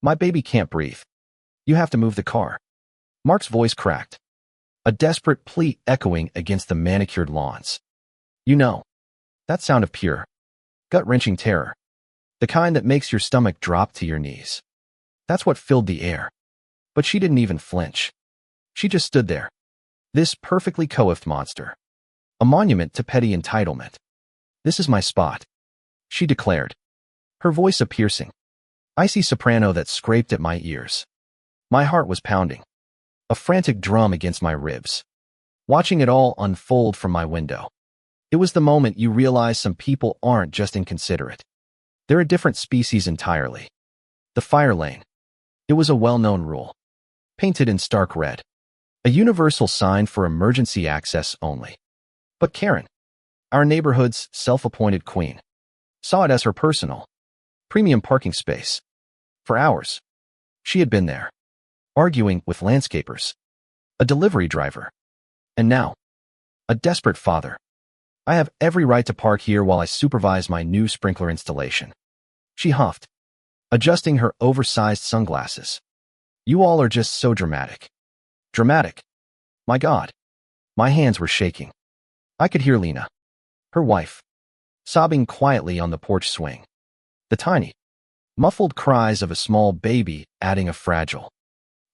My baby can't breathe. You have to move the car. Mark's voice cracked, a desperate plea echoing against the manicured lawns. You know, that sound of pure, gut-wrenching terror. The kind that makes your stomach drop to your knees. That's what filled the air. But she didn't even flinch. She just stood there. This perfectly coiffed monster. A monument to petty entitlement. This is my spot, she declared, her voice a piercing, icy soprano that scraped at my ears. My heart was pounding, a frantic drum against my ribs, watching it all unfold from my window. It was the moment you realize some people aren't just inconsiderate. They're a different species entirely. The fire lane. It was a well-known rule, painted in stark red, a universal sign for emergency access only. But Karen, our neighborhood's self-appointed queen, saw it as her personal, premium parking space. For hours, she had been there, arguing with landscapers, a delivery driver, and now, a desperate father. I have every right to park here while I supervise my new sprinkler installation. She huffed, adjusting her oversized sunglasses. You all are just so dramatic. Dramatic. My God. My hands were shaking. I could hear Lena, her wife, sobbing quietly on the porch swing. The tiny, muffled cries of a small baby adding a fragile,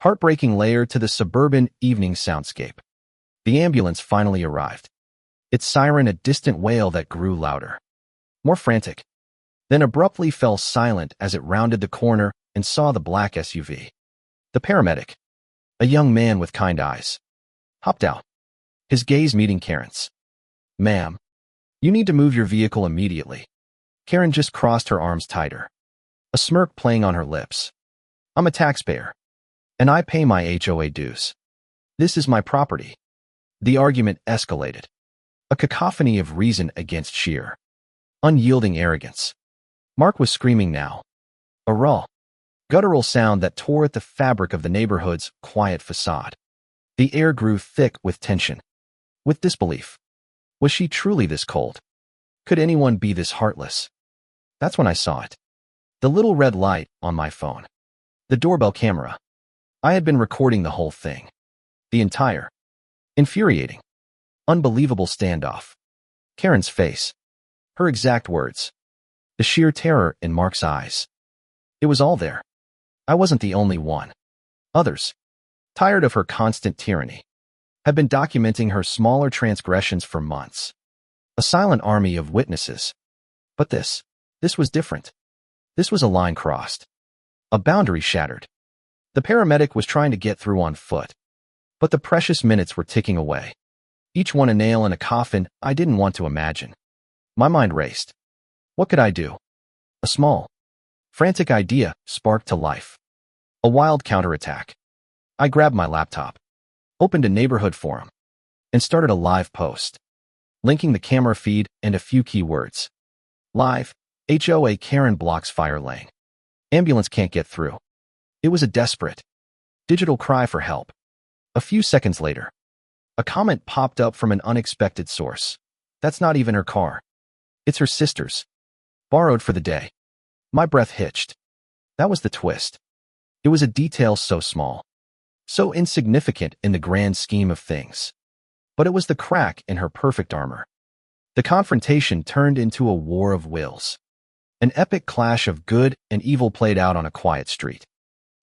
heartbreaking layer to the suburban evening soundscape. The ambulance finally arrived, its siren a distant wail that grew louder, more frantic, then abruptly fell silent as it rounded the corner and saw the black SUV. The paramedic, a young man with kind eyes, hopped out, his gaze meeting Karen's. Ma'am, you need to move your vehicle immediately. Karen just crossed her arms tighter, a smirk playing on her lips. I'm a taxpayer, and I pay my HOA dues. This is my property. The argument escalated, a cacophony of reason against sheer, unyielding arrogance. Mark was screaming now, a raw, guttural sound that tore at the fabric of the neighborhood's quiet facade. The air grew thick with tension, with disbelief. Was she truly this cold? Could anyone be this heartless? That's when I saw it. The little red light on my phone. The doorbell camera. I had been recording the whole thing. The entire, infuriating, unbelievable standoff. Karen's face. Her exact words. The sheer terror in Mark's eyes. It was all there. I wasn't the only one. Others, tired of her constant tyranny, had been documenting her smaller transgressions for months. A silent army of witnesses. But this was different. This was a line crossed. A boundary shattered. The paramedic was trying to get through on foot. But the precious minutes were ticking away. Each one a nail in a coffin I didn't want to imagine. My mind raced. What could I do? A small, frantic idea sparked to life. A wild counterattack. I grabbed my laptop, opened a neighborhood forum, and started a live post, linking the camera feed and a few keywords. Live, HOA Karen blocks fire lane. Ambulance can't get through. It was a desperate, digital cry for help. A few seconds later, a comment popped up from an unexpected source. That's not even her car. It's her sister's. Borrowed for the day. My breath hitched. That was the twist. It was a detail so small, so insignificant in the grand scheme of things. But it was the crack in her perfect armor. The confrontation turned into a war of wills. An epic clash of good and evil played out on a quiet street.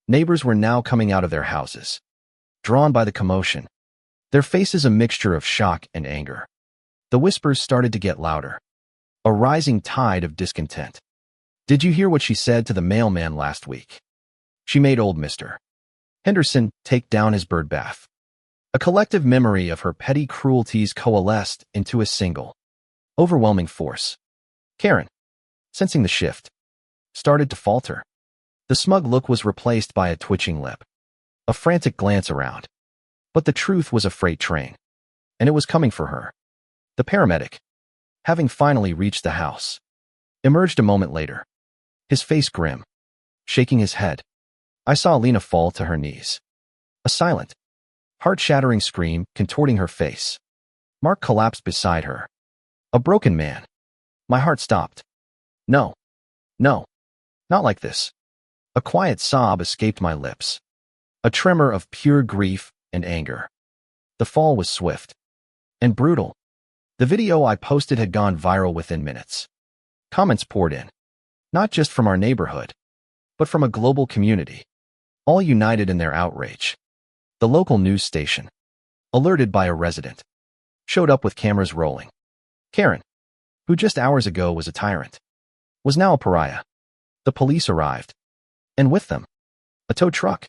Neighbors were now coming out of their houses, drawn by the commotion, their faces a mixture of shock and anger. The whispers started to get louder, a rising tide of discontent. Did you hear what she said to the mailman last week? She made old Mr. Henderson take down his bird bath. A collective memory of her petty cruelties coalesced into a single, overwhelming force. Karen, sensing the shift, started to falter. The smug look was replaced by a twitching lip, a frantic glance around. But the truth was a freight train, and it was coming for her. The paramedic, having finally reached the house, emerged a moment later, his face grim, shaking his head. I saw Lena fall to her knees. A silent, heart-shattering scream contorting her face. Mark collapsed beside her. A broken man. My heart stopped. No, not like this. A quiet sob escaped my lips, a tremor of pure grief and anger. The fall was swift and brutal. The video I posted had gone viral within minutes. Comments poured in, not just from our neighborhood, but from a global community, all united in their outrage. The local news station, alerted by a resident, showed up with cameras rolling. Karen, who just hours ago was a tyrant, was now a pariah. The police arrived, and with them, a tow truck.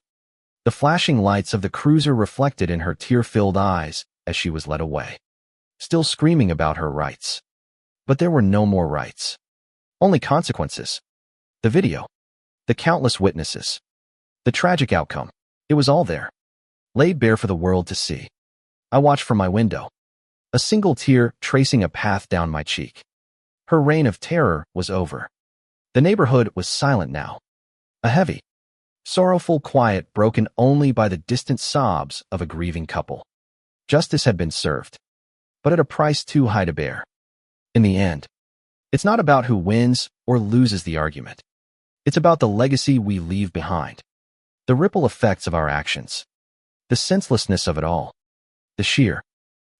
The flashing lights of the cruiser reflected in her tear-filled eyes as she was led away, still screaming about her rights. But there were no more rights, only consequences. The video, the countless witnesses, the tragic outcome, it was all there, laid bare for the world to see. I watched from my window, a single tear tracing a path down my cheek. Her reign of terror was over. The neighborhood was silent now, a heavy, sorrowful quiet broken only by the distant sobs of a grieving couple. Justice had been served, but at a price too high to bear. In the end, it's not about who wins or loses the argument. It's about the legacy we leave behind, the ripple effects of our actions, the senselessness of it all, the sheer,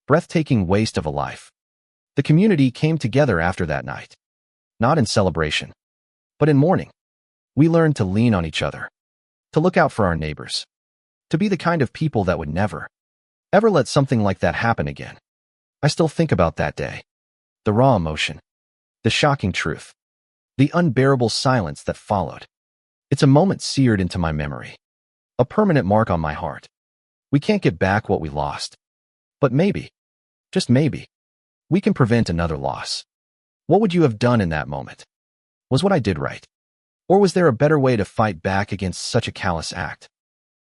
breathtaking waste of a life. The community came together after that night, not in celebration, but in mourning. We learned to lean on each other, to look out for our neighbors, to be the kind of people that would never, ever let something like that happen again. I still think about that day, the raw emotion, the shocking truth, the unbearable silence that followed. It's a moment seared into my memory, a permanent mark on my heart. We can't get back what we lost, but maybe, just maybe, we can prevent another loss. What would you have done in that moment? Was what I did right? Or was there a better way to fight back against such a callous act?